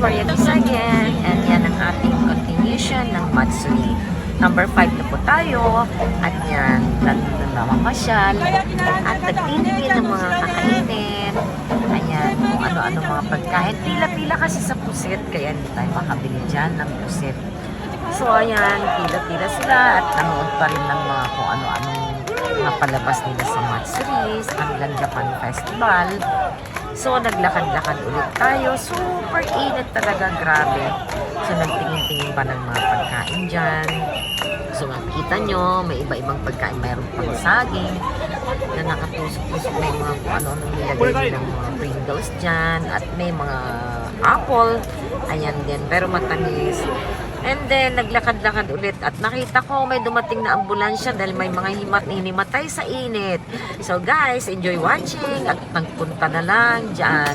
Maria Lisa again, and yan ang ating continuation ng Matsuri. Number 5 na po tayo, at yan, namamasyal, at nagtitingin ng mga kakainin, ayan, kung ano-ano mga pagkain. Pila-pila kasi sa pusit, kaya hindi tayo makabili dyan ng pusit. So ayan, pila-pila sila, at nanood pa rin ng mga kung ano-anong mga palabas nila sa Matsuri, hanggang Japan Festival. So, naglakad-lakad ulit tayo. Super init talaga, grabe. So, nagtingin-tingin pa ng mga pagkain dyan. So, makikita nyo, may iba-ibang pagkain. Mayroon pang saging na nakatusok-tusok. May mga kung ano-ano nilagay ng mga Pringles dyan. At may mga apple. Ayan din, pero matamis. And then, naglakad-lakad ulit at nakita ko may dumating na ambulansya dahil may mga hinimatay sa init. So guys, enjoy watching at nagpunta na lang dyan